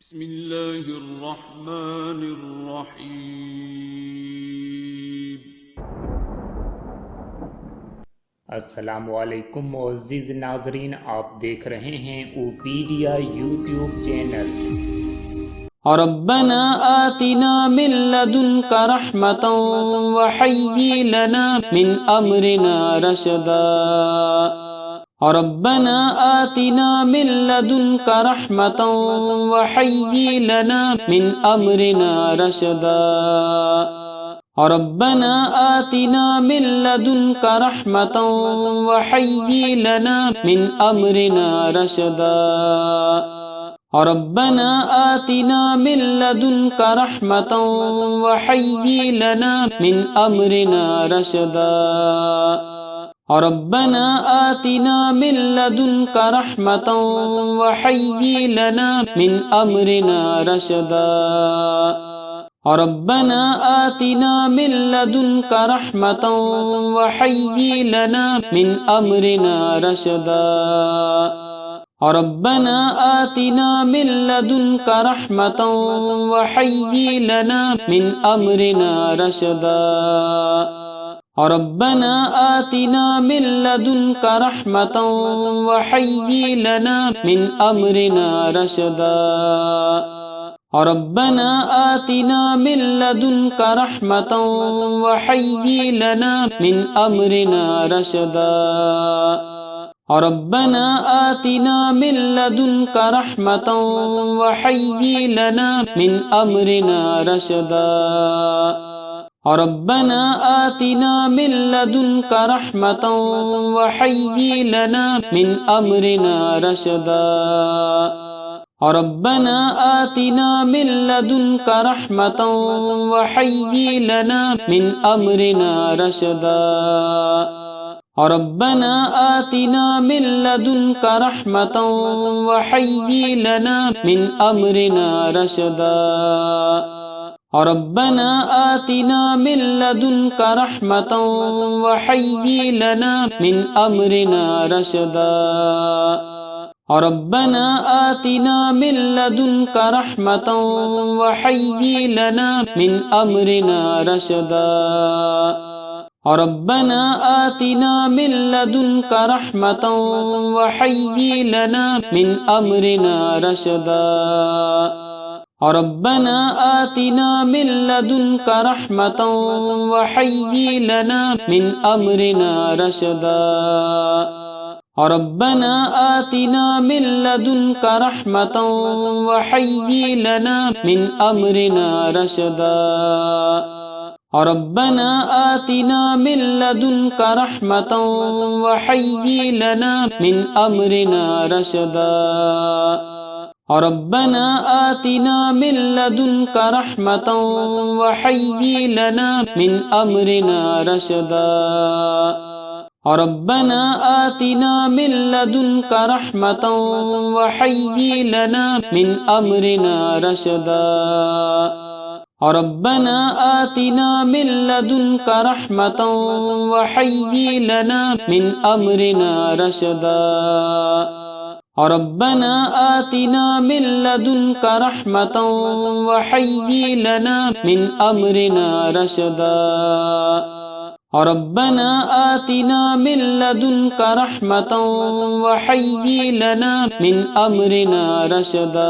बिस्मिल्लाहिर्रहमानिर्रहीम। अस्सलामुअलैकुम मुअज़्ज़िज़ नाज़रीन, आप देख रहे हैं ओपीडिया यूट्यूब चैनल। रब्बना आतिना मिन लदुनका रहमतन व हय्यि लना मिन अमरिना रशदा। रब्बना आतिना मिन लदुनका रहमतन व हय्यि लना मिन अमरिना रशदा। रब्बना आतिना मिन लदुनका रहमतन व हय्यि लना मिन अमरिना रशदा। रब्बना आतिना मिन लदुनका रहमतन व हय्यि लना मिन अमरिना रशदा। रब्बना आतिना मिन लदुनका रहमतन व हय्यि लना मिन अमरिना रशदा। रब्बना आतिना मिन लदुनका रहमतन व हय्यि लना मिन अमरिना रशदा। रब्बना आतिना मिन लदुनका रहमतन व हय्यि लना मिन अमरिना रशदा। रब्बना आतिना मिन लदुनका रहमतन व हय्यि लना मिन अमरिना रशदा। रब्बना आतिना मिन लदुनका रहमतन व हय्यि लना मिन अमरिना रशदा। रब्बना आतिना मिन लदुनका रहमतन व हय्यि लना मिन अमरिना रशदा। रब्बना आतिना मिन लदुनका रहमतन व हय्यि लना मिन अमरिना रशदा। रब्बना आतिना मिन लदुनका रहमतन व हय्यि लना मिन अमरिना रशदा। रब्बना आतिना मिन लदुनका रहमतन व हय्यि लना मिन अमरिना रशदा। रब्बना आतिना मिन लदुनका रहमतन व हय्यि लना मिन अमरिना रशदा। रब्बना आतिना मिन लदुनका रहमतन व हय्यि लना मिन अमरिना रशदा। रब्बना आतिना मिन लदुनका रहमतन व हय्यि लना मिन अमरिना रशदा। रब्बना आतिना मिन लदुनका रहमतन व हय्यि लना मिन अमरिना रशदा। रब्बना आतिना मिन लदुनका रहमतन व हय्यि लना मिन अमरिना रशदा। रब्बना आतिना मिन लदुनका रहमतन व हय्यि लना मिन अमरिना रशदा। रब्बना आतिना मिन लदुनका रहमतन व हय्यि लना मिन अमरिना रशदा। रब्बना आतिना मिन लदुनका रहमतन व हय्यि लना मिन अमरिना रशदा। रब्बना आतिना मिन लदुनका रहमतन व हय्यि लना मिन अमरिना रशदा। रब्बना आतिना मिन लदुनका रहमतन व हय्यि लना मिन अमरिना रशदा। रब्बना आतिना मिन लदुनका रहमतन व हय्यि लना मिन अमरिना रशदा।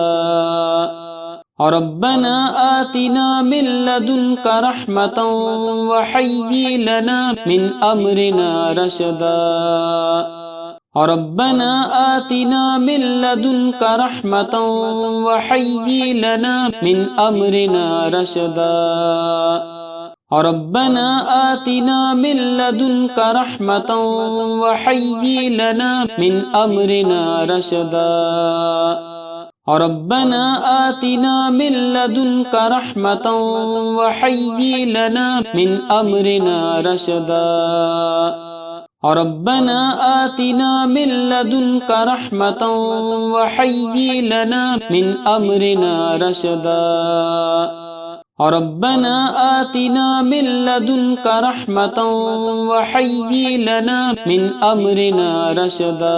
रब्बना आतिना मिन लदुनका रहमतन व हय्यि लना मिन अमरिना रशदा। रब्बना आतिना मिन लदुनका रहमतन व हय्यि लना मिन अमरिना रशदा। रब्बना आतिना मिन लदुनका रहमतन व हय्यि लना मिन अमरिना रशदा। रब्बना आतिना मिन लदुनका रहमतन व हय्यि लना मिन अमरिना रशदा। रब्बना आतिना मिन लदुनका रहमतन व हय्यि लना मिन अमरिना रशदा। रब्बना आतिना मिन लदुनका रहमतन व हय्यि लना मिन अमरिना रशदा।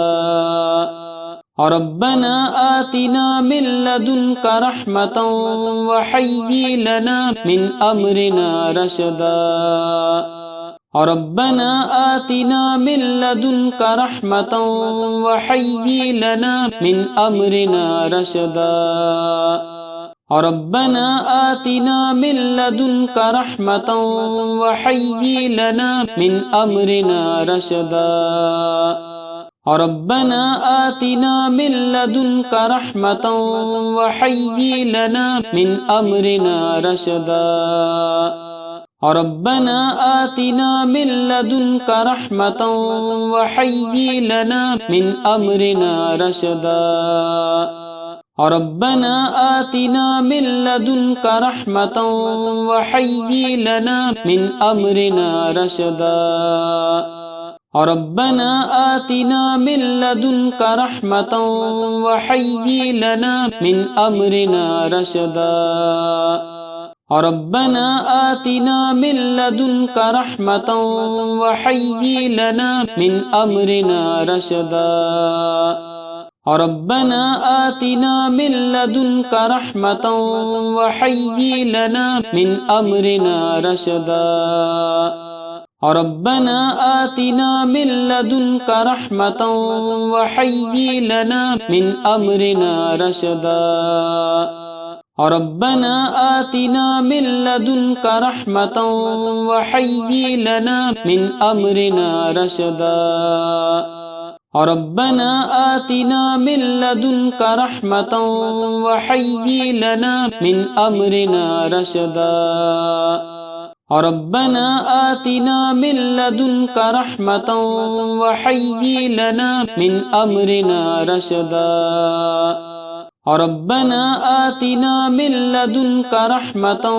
ربنا آتنا من لدنك رحمة وهيئ لنا من أمرنا رشدا ربنا آتنا من لدنك رحمة وهيئ لنا من أمرنا رشدا ربنا آتنا من لدنك رحمة وهيئ لنا من أمرنا رشدا ربنا آتنا من لدنك رحمة وهيئ لنا من أمرنا رشدا ربنا آتنا من لدنك رحمة وهيئ لنا من أمرنا رشدا ربنا آتنا من لدنك رحمة وهيئ لنا من أمرنا رشدا ربنا آتنا من لدنك رحمة وهيئ لنا من أمرنا رشدا ربنا آتنا من لدنك رحمة وهيئ لنا من أمرنا رشدا ربنا آتنا من لدنك رحمة وهيئ لنا من أمرنا رشدا ربنا آتنا من لدنك رحمة وهيئ لنا من أمرنا رشدا ربنا آتنا من لدنك رحمة وهيئ لنا من أمرنا رشدا ربنا آتنا من لدنك رحمة وهيئ لنا من أمرنا رشدا ربنا آتنا من لدنك رحمة وهيئ لنا من أمرنا رشدا ربنا آتنا من لدنك رحمة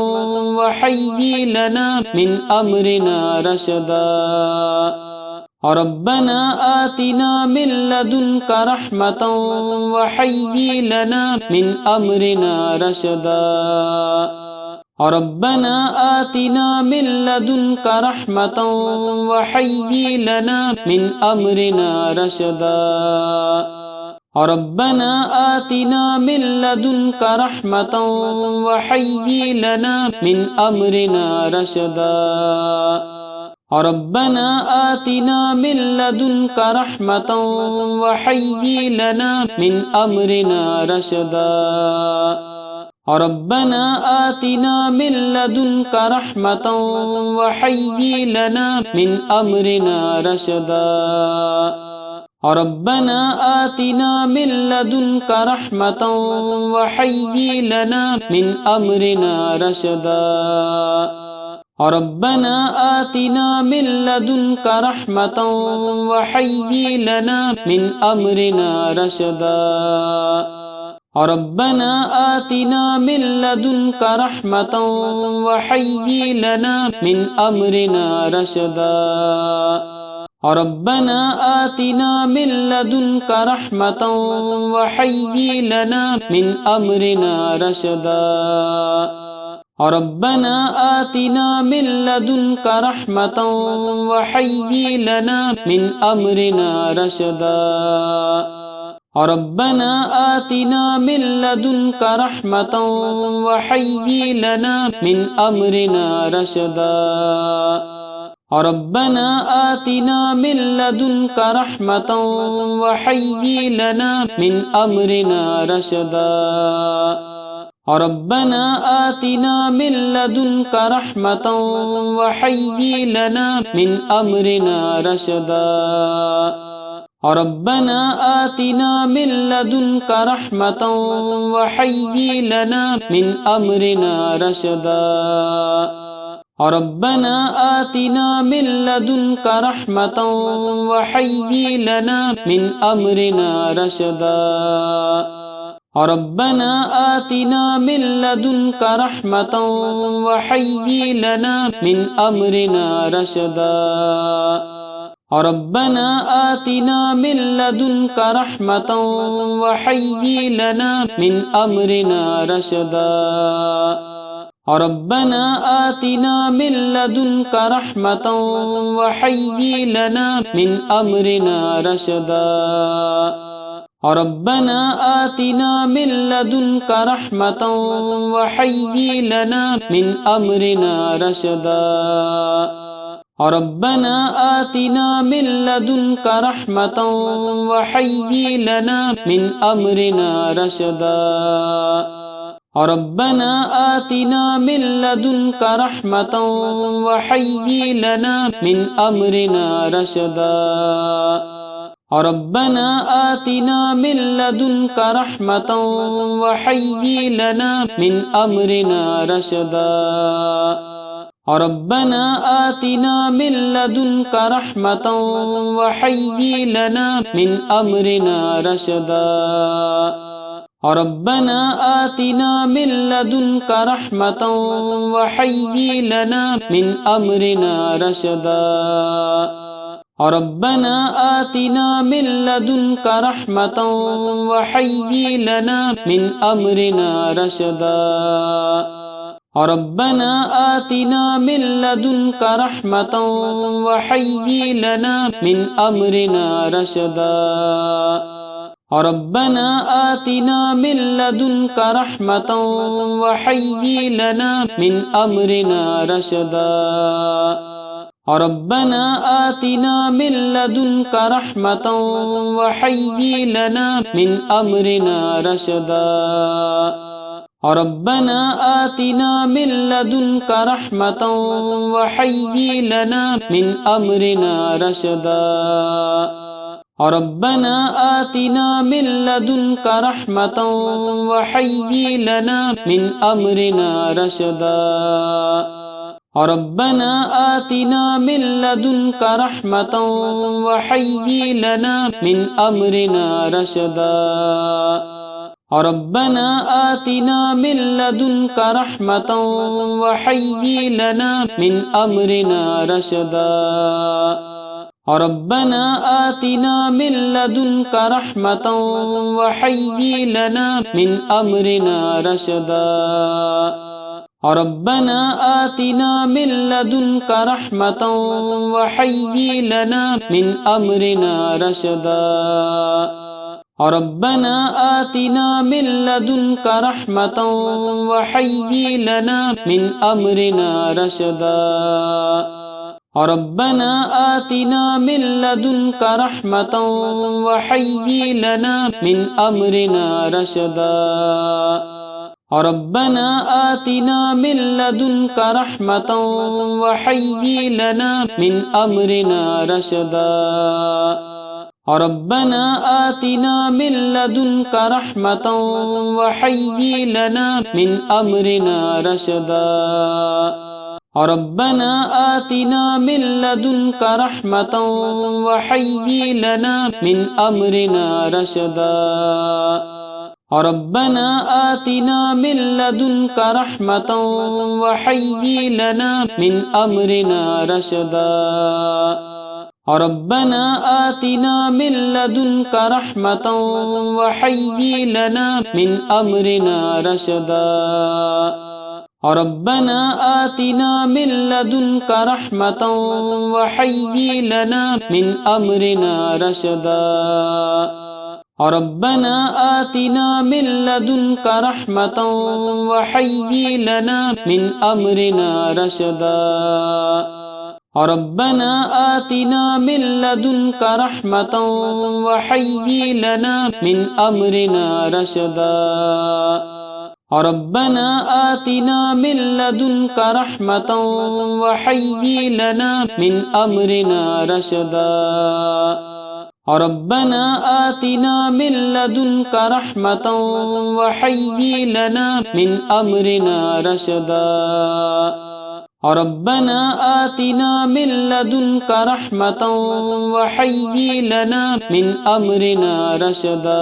وهيئ لنا من أمرنا رشدا ربنا آتنا من لدنك رحمة وهيئ لنا من أمرنا رشدا ربنا آتنا من لدنك رحمة وهيئ لنا من أمرنا رشدا ربنا آتنا من لدنك رحمة وهيئ لنا من أمرنا رشدا ربنا آتنا من لدنك رحمة وهيئ لنا من أمرنا رشدا ربنا آتنا من لدنك رحمة وهيئ لنا من أمرنا رشدا ربنا آتنا من لدنك رحمة وهيئ لنا من أمرنا رشدا ربنا آتنا من لدنك رحمة وهيئ لنا من أمرنا رشدا ربنا آتنا من لدنك رحمة وهيئ لنا من أمرنا رشدا ربنا آتنا من لدنك رحمة وهيئ لنا من أمرنا رشدا ربنا آتنا من لدنك رحمة وهيئ لنا من أمرنا رشدا ربنا آتنا من لدنك رحمة وهيئ لنا من أمرنا رشدا ربنا آتنا من لدنك رحمة وهيئ لنا من أمرنا رشدا ربنا آتنا من لدنك رحمة وهيئ لنا من أمرنا رشدا ربنا آتنا من لدنك رحمة وهيئ لنا من أمرنا رشدا ربنا آتنا من لدنك رحمة وهيئ لنا من أمرنا رشدا ربنا آتنا من لدنك رحمة وهيئ لنا من أمرنا رشدا ربنا آتنا من لدنك رحمة وهيئ لنا من أمرنا رشدا ربنا آتنا من لدنك رحمة وهيئ لنا من أمرنا رشدا रब्बना आतिना मिन लदुनका रहमतन व हय्यि लना मिन अमरिना रशदा। रब्बना आतिना मिन लदुनका रहमतन व हय्यि लना मिन अमरिना रशदा। रब्बना आतिना मिन लदुनका रहमतन व हय्यि लना मिन अमरिना रशदा। रब्बना आतिना मिन लदुनका रहमतन व हय्यि लना मिन अमरिना रशदा। रब्बना आतिना मिन लदुनका रहमतन व हय्यि लना मिन अमरिना रशदा। रब्बना आतिना मिन लदुनका रहमतन व हय्यि लना मिन अमरिना रशदा। रब्बना आतिना मिन लदुनका रहमतन व हय्यि लना मिन अमरिना रशदा। रब्बना आतिना मिन लदुनका रहमतन व हय्यि लना मिन अमरिना रशदा। रब्बना आतिना मिन लदुनका रहमतन व हय्यि लना मिन अमरिना रशदा। रब्बना आतिना मिन लदुनका रहमतन व हय्यि लना मिन अमरिना रशदा। रब्बना आतिना मिन लदुनका रहमतन व हय्यि लना मिन अमरिना रशदा। रब्बना आतिना मिन लदुनका रहमतन व हय्यि लना मिन अमरिना रशदा। रब्बना आतिना मिन लदुनका रहमतन व हय्यि लना मिन अमरिना रशदा। रब्बना आतिना मिन लदुनका रहमतन व हय्यि लना मिन अमरिना रशदा। रब्बना आतिना मिन लदुनका रहमतन व हय्यि लना मिन अमरिना रशदा। रब्बना आतिना मिन लदुनका रहमतन व हय्यि लना मिन अमरिना रशदा। रब्बना आतिना मिन लदुनका रहमतन व हय्यि लना मिन अमरिना रशदा। रब्बना आतिना मिन लदुनका रहमतन व हय्यि लना मिन अमरिना रशदा। रब्बना आतिना मिन लदुनका रहमतन व हय्यि लना मिन अमरिना रशदा। रब्बना आतिना मिन लदुनका रहमतन व हय्यि लना मिन अमरिना रशदा। रब्बना आतिना मिन लदुनका रहमतन व हय्यि लना मिन अमरिना रशदा। रब्बना आतिना मिन लदुनका रहमतन व हय्यि लना मिन अमरिना रशदा। रब्बना आतिना मिन लदुनका रहमतन व हय्यि लना मिन अमरिना रशदा। रब्बना आतिना मिन लदुनका रहमतन व हय्यि लना मिन अमरिना रशदा। रब्बना आतिना मिन लदुनका रहमतन व हय्यि लना मिन अमरिना रशदा। रब्बना आतिना मिन लदुनका रहमतन व हय्यि लना मिन अमरिना रशदा। रब्बना आतिना मिन लदुनका रहमतन व हय्यि लना मिन अमरिना रशदा। रब्बना आतिना मिन लदुनका रहमतन व हय्यि लना मिन अमरिना रशदा। रब्बना आतिना मिन लदुनका रहमतन व हय्यि लना मिन अमरिना रशदा।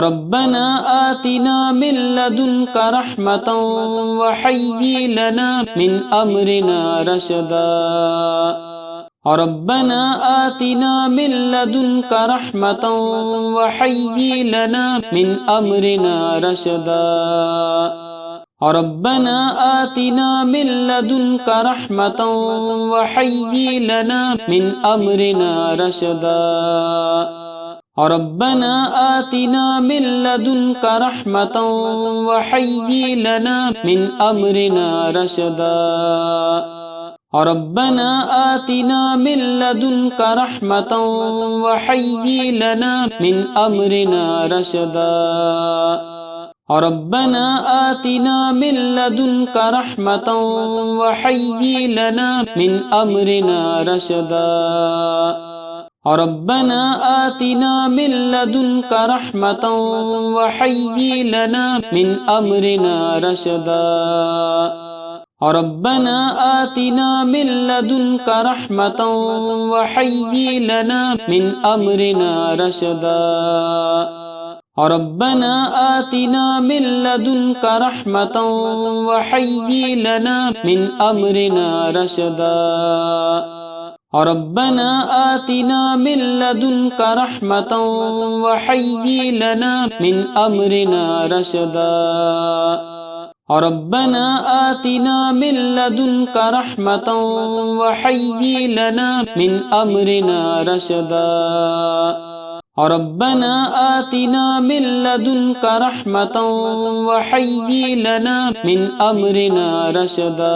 रब्बना आतिना मिन लदुनका रहमतन व हय्यि लना मिन अमरिना रशदा। रब्बना आतिना मिन लदुनका रहमतन व हय्यि लना मिन अमरिना रशदा। रब्बना आतिना मिन लदुनका रहमतन व हय्यि लना मिन अमरिना रशदा। रब्बना आतिना मिन लदुनका रहमतन वहय्यि लना मिन अमरिना रशदा। रब्बना आतिना मिन लदुनका रहमतन वहय्यि लना मिन अमरिना रशदा। रब्बना आतिना मिन लदुनका रहमतन वहय्यि लना मिन अमरिना रशदा। रब्बना आतिना मिन लदुनका रहमतन वहय्यि लना मिन अमरिना रशदा। रब्बना आतिना मिन लदुनका रहमतन वहय्यि लना मिन अमरिना रशदा। रब्बना आतिना मिन लदुनका रहमतन वहय्यि लना मिन अमरिना रशदा। रब्बना आतिना मिन लदुनका रहमतन वहय्यि लना मिन अमरिना रशदा। रब्बना आतिना मिन लदुनका रहमतन वहय्यि लना मिन अमरिना रशदा। रब्बना आतिना मिन लदुनका रहमतन वहय्यि लना मिन अमरिना रशदा।